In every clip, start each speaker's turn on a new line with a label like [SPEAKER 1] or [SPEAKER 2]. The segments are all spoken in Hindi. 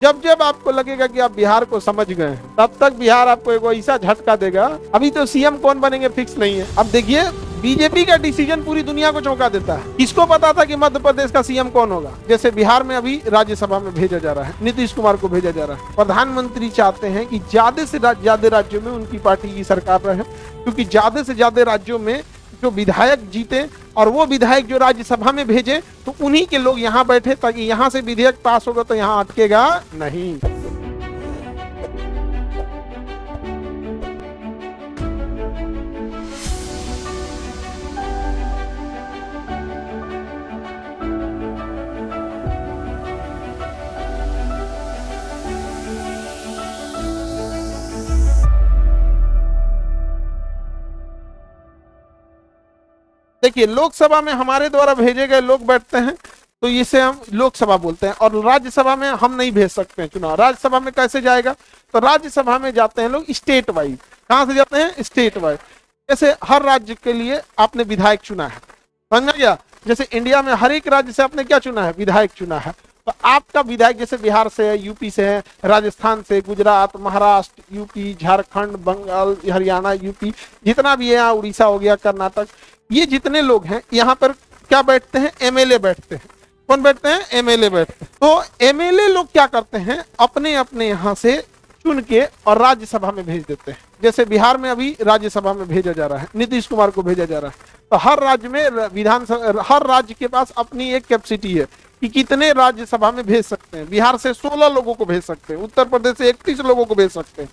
[SPEAKER 1] जब जब आपको लगेगा कि आप बिहार को समझ गए हैं, तब तक बिहार आपको एक ऐसा झटका देगा। अभी तो सीएम कौन बनेंगे फिक्स नहीं है। अब देखिए, बीजेपी का डिसीजन पूरी दुनिया को चौंका देता है। किसको पता था कि मध्य प्रदेश का सीएम कौन होगा? जैसे बिहार में अभी राज्यसभा में भेजा जा रहा है, नीतीश कुमार को भेजा जा रहा है। प्रधानमंत्री चाहते हैं कि ज्यादा से ज्यादा राज्यों में उनकी पार्टी की सरकार रहे, क्योंकि ज्यादा से ज्यादा राज्यों में जो विधायक जीते और वो विधायक जो राज्यसभा में भेजे तो उन्हीं के लोग यहाँ बैठे, ताकि यहाँ से विधेयक पास होगा तो यहाँ अटकेगा नहीं। देखिए, लोकसभा में हमारे द्वारा भेजे गए लोग बैठते हैं तो इसे हम लोकसभा बोलते हैं, और राज्यसभा में हम नहीं भेज सकते हैं चुनाव। राज्यसभा में कैसे जाएगा? तो राज्यसभा में जाते हैं लोग स्टेट वाइज। कहां से जाते हैं? State wise. जैसे हर राज्य के लिए आपने विधायक चुना है, समझ गया? जैसे इंडिया में हर एक राज्य से आपने क्या चुना है? विधायक चुना है। तो आपका विधायक जैसे बिहार से है, यूपी से है, राजस्थान से, गुजरात, महाराष्ट्र, यूपी, झारखंड, बंगाल, हरियाणा, यूपी, जितना भी है, यहाँ उड़ीसा हो गया, कर्नाटक, ये जितने लोग हैं यहाँ पर क्या बैठते हैं? एमएलए बैठते हैं। कौन बैठते हैं? एमएलए बैठते हैं। तो एमएलए लोग क्या करते हैं? अपने अपने यहाँ से चुन के और राज्यसभा में भेज देते हैं। जैसे बिहार में अभी राज्यसभा में भेजा जा रहा है, नीतीश कुमार को भेजा जा रहा है। तो हर राज्य में विधानसभा, हर राज्य के पास अपनी एक कैपेसिटी है कि कितने राज्यसभा में भेज सकते हैं। बिहार से 16 लोगों को भेज सकते हैं, उत्तर प्रदेश से 31 लोगों को भेज सकते हैं।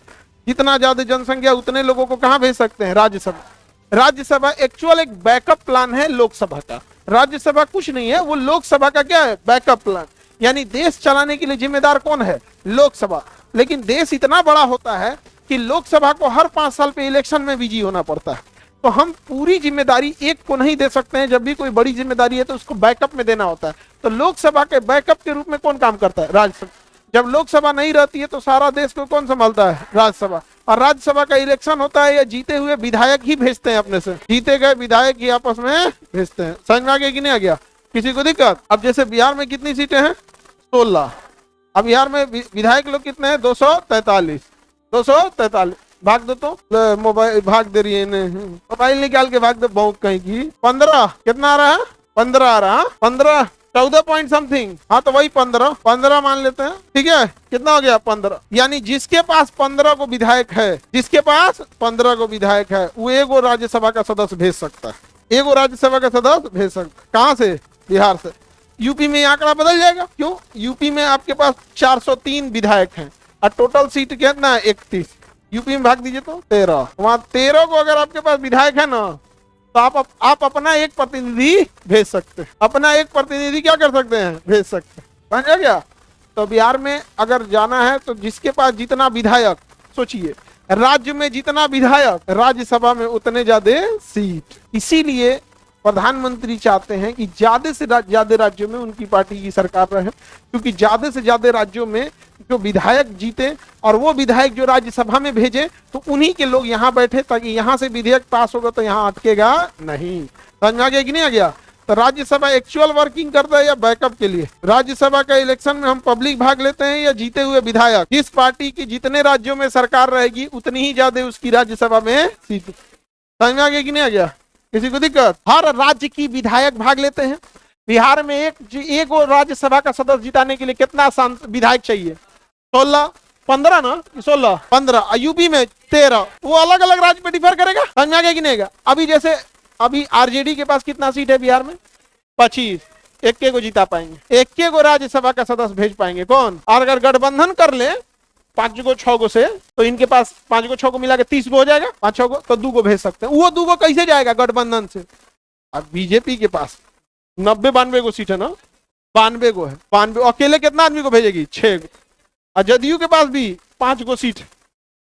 [SPEAKER 1] जितना ज्यादा जनसंख्या उतने लोगों को कहाँ भेज सकते हैं? राज्यसभा। राज्यसभा एक्चुअल एक बैकअप प्लान है लोकसभा का। राज्यसभा कुछ नहीं है, वो लोकसभा का क्या है? Backup plan. यानी देश चलाने के लिए जिम्मेदार कौन है? लोकसभा। लेकिन देश इतना बड़ा होता है कि लोकसभा को हर 5 साल पे इलेक्शन में बिजी होना पड़ता है। तो हम पूरी जिम्मेदारी एक को नहीं दे सकते हैं। जब भी कोई बड़ी जिम्मेदारी है तो उसको बैकअप में देना होता है। तो लोकसभा के बैकअप के रूप में कौन काम करता है? राज्यसभा। जब लोकसभा नहीं रहती है तो सारा देश को कौन संभालता है? राज्यसभा। और राज्यसभा का इलेक्शन होता है, या जीते हुए विधायक ही भेजते हैं अपने से, जीते गए विधायक ही आपस में भेजते हैं। समझ में आ गया कि नहीं आ गया? किसी को दिक्कत? अब जैसे बिहार में कितनी सीटें हैं? 16। अब बिहार में विधायक लोग कितने हैं? 243। 243 भाग दो तो मोबाइल भाग दे रही है, मोबाइल निकाल के भाग दो। बहुत कहीं की 15 कितना आ रहा है? 15 आ रहा है। 15 14 पॉइंट समथिंग। हाँ तो वही 15 मान लेते हैं, ठीक है? कितना हो गया? 15। यानी जिसके पास 15 को विधायक है, जिसके पास 15 को विधायक है, वो एगो राज्यसभा का सदस्य भेज सकता है। एगो राज्यसभा का सदस्य भेज सकता है। कहाँ से? बिहार से। यूपी में आंकड़ा बदल जाएगा। क्यों? यूपी में आपके पास 403 विधायक हैं और टोटल सीट कितना है? 31। यूपी में भाग दीजिए तो 13। वहां 13 को अगर आपके पास विधायक है ना, तो आप अपना एक प्रतिनिधि भेज सकते हैं। अपना एक प्रतिनिधि क्या कर सकते हैं? भेज सकते हैं। समझ गया? तो बिहार में अगर जाना है तो जिसके पास जितना विधायक, सोचिए राज्य में जितना विधायक, राज्यसभा में उतने ज्यादा सीट। इसीलिए प्रधानमंत्री चाहते हैं कि ज्यादा से ज्यादा राज्यों में उनकी पार्टी की सरकार रहे, क्योंकि ज्यादा से ज्यादा राज्यों में जो विधायक जीते और वो विधायक जो राज्यसभा में भेजे तो उन्हीं के लोग यहाँ बैठे, ताकि यहाँ से विधेयक पास होगा तो यहाँ अटकेगा नहीं। समझ में आ गया कि नहीं आ गया? तो राज्यसभा एक्चुअल वर्किंग करता है या बैकअप के लिए? राज्यसभा का इलेक्शन में हम पब्लिक भाग लेते हैं या जीते हुए विधायक? जिस पार्टी की जितने राज्यों में सरकार रहेगी उतनी ही ज्यादा उसकी राज्यसभा में सीट। समझ में आ गया कि नहीं आ गया? किसी को दिक्कत? हर राज्य की विधायक भाग लेते हैं। बिहार में एक राज्यसभा का सदस्य जिताने के लिए कितना विधायक चाहिए? 16 15 ना? 16 15। यूपी में 13। वो अलग अलग राज्य में डिफर करेगा। समझ में आ गया कि नहीं? अभी जैसे अभी आरजेडी के पास कितना सीट है बिहार में? 25। एक को जिता पाएंगे, एक को राज्यसभा का सदस्य भेज पाएंगे। कौन? और अगर गठबंधन कर ले 5 को 6 को से, तो इनके पास 5 को 6 को मिला के 30 को हो जाएगा। 5 को तो 2 को भेज सकते हैं। वो 2 को कैसे जाएगा? गठबंधन से। अब बीजेपी के पाश 90-92 को सीट है ना? 92 को है। 92 अकेले कितना आदमी को भेजेगी? 6 को। और जदयू के पास भी 5 को सीट,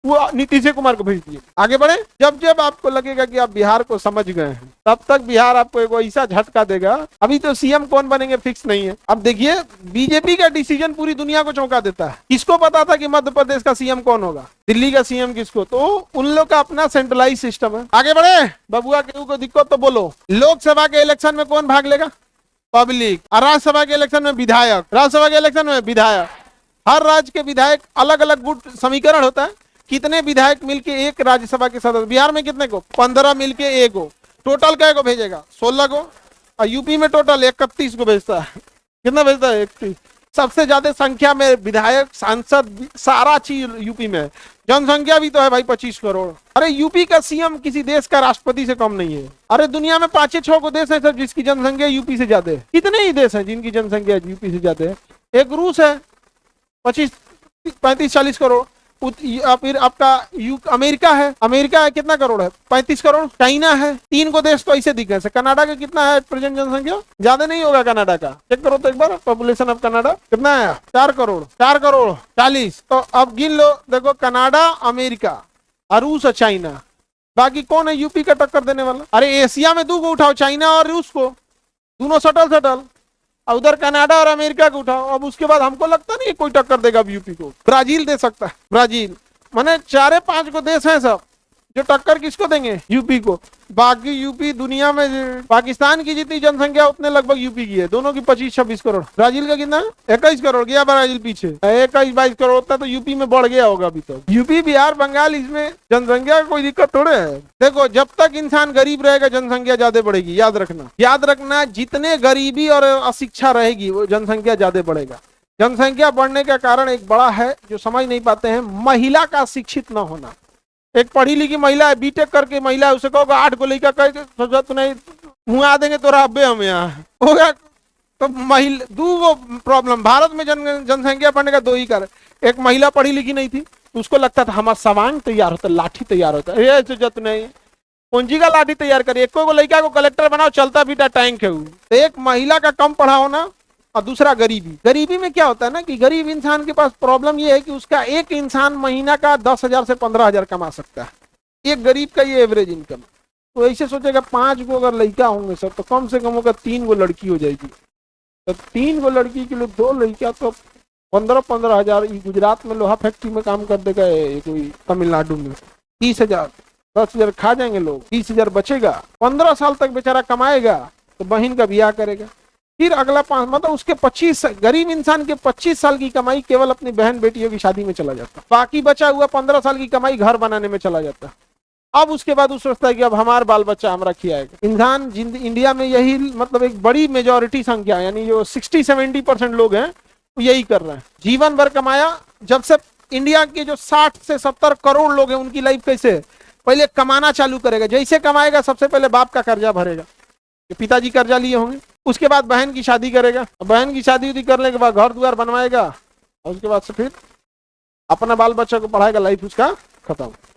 [SPEAKER 1] वो नीतीश कुमार को भेज दिए। आगे बढ़े। जब जब आपको लगेगा कि आप बिहार को समझ गए हैं, तब तक बिहार आपको एक ऐसा झटका देगा। अभी तो सीएम कौन बनेंगे फिक्स नहीं है। अब देखिए, बीजेपी का डिसीजन पूरी दुनिया को चौंका देता है। किसको पता था कि मध्य प्रदेश का सीएम कौन होगा? दिल्ली का सीएम किसको? तो उन लोग का अपना सेंट्रलाइज सिस्टम है। आगे बढ़े। बबुआ केहू को दिक्कत तो बोलो। लोकसभा के इलेक्शन में कौन भाग लेगा? पब्लिक। और राज्यसभा के इलेक्शन में विधायक। राज्यसभा के इलेक्शन में विधायक। हर राज्य के विधायक अलग अलग गुट समीकरण होता है, कितने विधायक मिलके एक राज्यसभा के सदस्य, बिहार में कितने को 15 मिलके एक को, टोटल क्या को भेजेगा 16 को, और यूपी में टोटल 31 को भेजता है। कितना भेजता है 31। सबसे ज्यादा संख्या में विधायक सांसद सारा चीज यूपी में है। जनसंख्या भी तो है भाई 25 करोड़। अरे यूपी का सीएम किसी देश का राष्ट्रपति से कम नहीं है। अरे दुनिया में 5-6 को देश है सर जिसकी जनसंख्या यूपी से ज्यादा है। कितने ही देश हैं जिनकी जनसंख्या यूपी से ज्यादा है। एक रूस है 35-40 करोड़। फिर आपका अमेरिका है, अमेरिका है कितना करोड़ है 35 करोड़। चाइना है, 3 को देश तो ऐसे दिखे। कनाडा का कितना है प्रेजेंट जनसंख्या, ज्यादा नहीं होगा कनाडा का, चेक करो तो एक बार पॉपुलेशन ऑफ कनाडा कितना है 4 करोड़ 4 करोड़ 40। तो अब गिन लो, देखो कनाडा, अमेरिका और रूस और चाइना, बाकी कौन है यूपी का टक्कर देने वाला। अरे एशिया में 2 को उठाओ, चाइना और रूस को, दोनों सटल, और उधर कनाडा और अमेरिका को उठाओ। अब उसके बाद हमको लगता नहीं कोई टक्कर देगा अब यूपी को। ब्राजील दे सकता है, ब्राजील माने 4-5 को देश हैं सब जो टक्कर किसको देंगे, यूपी को। बाकी यूपी दुनिया में पाकिस्तान की जितनी जनसंख्या उतने लगभग यूपी की है, दोनों की 25-26 करोड़। ब्राजील का कितना 21 करोड़, गया ब्राजील पीछे 21-22 करोड़ होता तो यूपी में बढ़ गया होगा अभी तो। यूपी, बिहार, बंगाल, इसमें जनसंख्या का कोई दिक्कत थोड़े है। देखो जब तक इंसान गरीब रहेगा जनसंख्या ज्यादा बढ़ेगी, याद रखना जितने गरीबी और अशिक्षा रहेगी वो जनसंख्या ज्यादा बढ़ेगा। जनसंख्या बढ़ने का कारण एक बड़ा है जो समझ नहीं पाते हैं, महिला का शिक्षित न होना। एक पढ़ी लिखी महिला है, बीटेक करके महिला है, उसे कहोगे 8 को लेकर सोचा तू नहीं मुँह देंगे तो अब्बे हम यहाँ होगा। तो महिला 2 प्रॉब्लम भारत में जनसंख्या बढ़ने का 2 ही कारण। एक महिला पढ़ी लिखी नहीं थी, उसको लगता था हमारा सामान तैयार होता, लाठी तैयार होता है, सोचा नहीं पूंजी का लाठी तैयार करे, एक को लड़का को कलेक्टर बनाओ, चलता बीटा टैंक है। तो एक महिला का कम पढ़ा होना और दूसरा गरीबी में क्या होता है ना कि गरीब इंसान के पास प्रॉब्लम ये है कि उसका एक इंसान महीना का 10,000 से 15,000 कमा सकता है। एक गरीब का ये एवरेज इनकम। तो ऐसे सोचेगा 5 को अगर लड़का होंगे सर तो कम से कम होगा 3 को लड़की हो जाएगी। तो 3 को लड़की के लिए 2 लड़कियां तो 15-15 हजार। गुजरात में लोहा फैक्ट्री में काम कर देगा कोई, तमिलनाडु में 30,000 10,000 खा जाएंगे लोग, 30,000 बचेगा, 15 साल तक बेचारा कमाएगा, तो बहन का ब्याह करेगा। फिर अगला 5 मतलब उसके 25 गरीब इंसान के 25 साल की कमाई केवल अपनी बहन बेटियों की शादी में चला जाता, बाकी बचा हुआ 15 साल की कमाई घर बनाने में चला जाता। अब उसके बाद वो सोचता है कि अब हमारा बाल बच्चा हमारा खिलाएगा। इंसान इंडिया में यही मतलब एक बड़ी मेजोरिटी संख्या यानी जो 60-70% लोग हैं वो यही कर रहे हैं। जीवन भर कमाया। जब से इंडिया के जो 60 से 70 करोड़ लोग हैं उनकी लाइफ कैसे है, पहले कमाना चालू करेगा, जैसे कमाएगा सबसे पहले बाप का कर्जा भरेगा, पिताजी कर्जा लिए होंगे, उसके बाद बहन की शादी करेगा, बहन की शादी करने के बाद घर द्वार बनवाएगा, और उसके बाद से फिर अपना बाल बच्चा को पढ़ाएगा, लाइफ उसका खत्म।